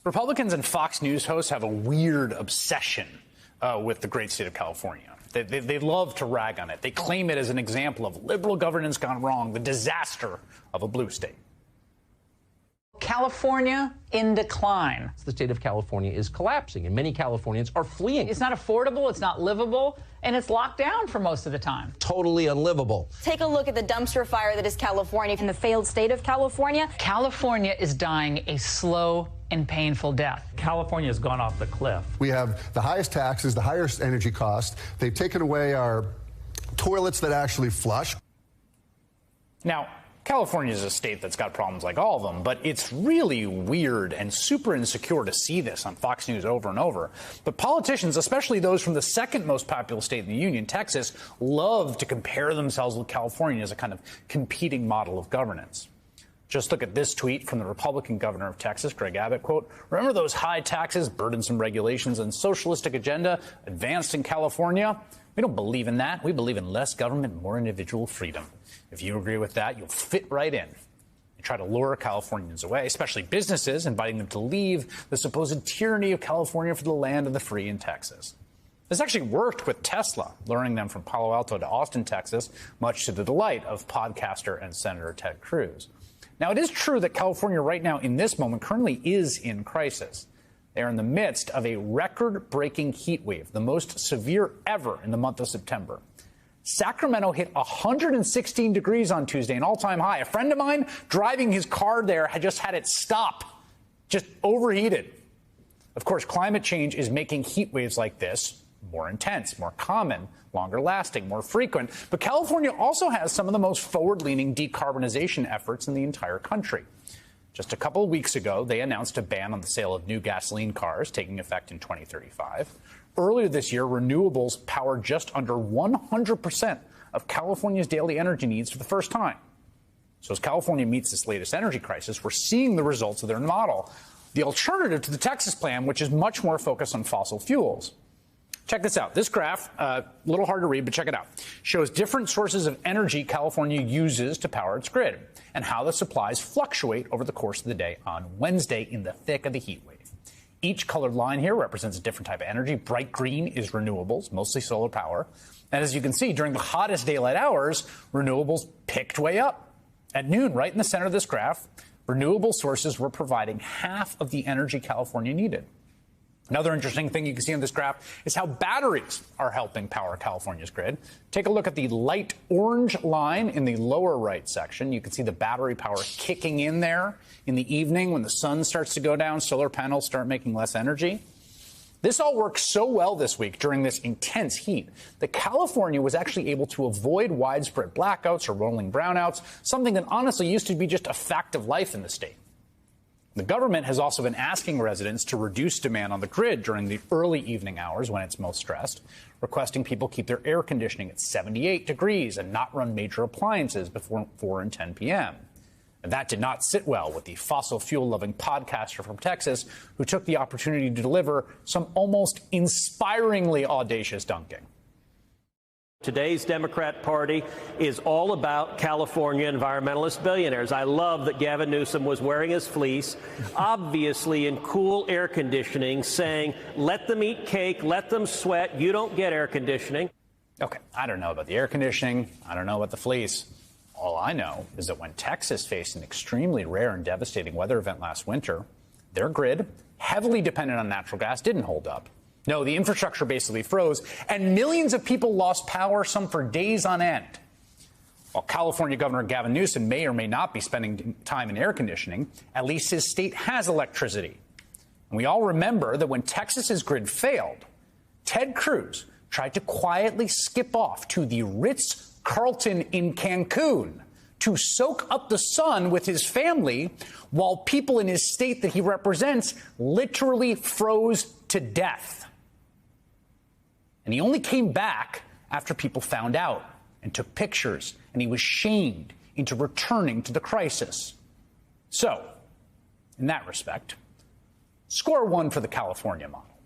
Republicans and Fox News hosts have a weird obsession with the great state of California. They love to rag on it. They claim it as an example of liberal governance gone wrong, the disaster of a blue state. California in decline. The state of California is collapsing, and many Californians are fleeing. It's not affordable, it's not livable, and it's locked down for most of the time. Totally unlivable. Take a look at the dumpster fire that is California in the failed state of California. California is dying a slow and painful death. California has gone off the cliff. We have the highest taxes, the highest energy costs. They've taken away our toilets that actually flush. Now, California is a state that's got problems like all of them, but it's really weird and super insecure to see this on Fox News over and over. But politicians, especially those from the second most populous state in the union, Texas, love to compare themselves with California as a kind of competing model of governance. Just look at this tweet from the Republican governor of Texas, Greg Abbott, quote, "Remember those high taxes, burdensome regulations, and socialistic agenda advanced in California? We don't believe in that. We believe in less government, more individual freedom. If you agree with that, you'll fit right in." They try to lure Californians away, especially businesses, inviting them to leave the supposed tyranny of California for the land of the free in Texas. This actually worked with Tesla, luring them from Palo Alto to Austin, Texas, much to the delight of podcaster and Senator Ted Cruz. Now, it is true that California right now, in this moment, currently is in crisis. They are in the midst of a record-breaking heat wave, the most severe ever in the month of September. Sacramento hit 116 degrees on Tuesday, an all-time high. A friend of mine driving his car there had just had it stop, just overheated. Of course, climate change is making heat waves like this more intense, more common, longer lasting, more frequent. But California also has some of the most forward-leaning decarbonization efforts in the entire country. Just a couple of weeks ago, they announced a ban on the sale of new gasoline cars, taking effect in 2035. Earlier this year, renewables powered just under 100% of California's daily energy needs for the first time. So as California meets this latest energy crisis, we're seeing the results of their model, the alternative to the Texas plan, which is much more focused on fossil fuels. Check this out. This graph, a little hard to read, but check it out, shows different sources of energy California uses to power its grid and how the supplies fluctuate over the course of the day on Wednesday in the thick of the heat wave. Each colored line here represents a different type of energy. Bright green is renewables, mostly solar power. And as you can see, during the hottest daylight hours, renewables picked way up. At noon, right in the center of this graph, renewable sources were providing half of the energy California needed. Another interesting thing you can see on this graph is how batteries are helping power California's grid. Take a look at the light orange line in the lower right section. You can see the battery power kicking in there in the evening when the sun starts to go down, solar panels start making less energy. This all worked so well this week during this intense heat that California was actually able to avoid widespread blackouts or rolling brownouts, something that honestly used to be just a fact of life in the state. The government has also been asking residents to reduce demand on the grid during the early evening hours when it's most stressed, requesting people keep their air conditioning at 78 degrees and not run major appliances before 4 and 10 p.m. And that did not sit well with the fossil fuel-loving podcaster from Texas who took the opportunity to deliver some almost inspiringly audacious dunking. Today's Democrat Party is all about California environmentalist billionaires. I love that Gavin Newsom was wearing his fleece, obviously in cool air conditioning, saying, let them eat cake, let them sweat, you don't get air conditioning. Okay, I don't know about the air conditioning, I don't know about the fleece. All I know is that when Texas faced an extremely rare and devastating weather event last winter, their grid, heavily dependent on natural gas, didn't hold up. No, the infrastructure basically froze, and millions of people lost power, some for days on end. While California Governor Gavin Newsom may or may not be spending time in air conditioning, at least his state has electricity. And we all remember that when Texas's grid failed, Ted Cruz tried to quietly skip off to the Ritz-Carlton in Cancun to soak up the sun with his family while people in his state that he represents literally froze to death. And he only came back after people found out and took pictures, and he was shamed into returning to the crisis. So, in that respect, score one for the California model.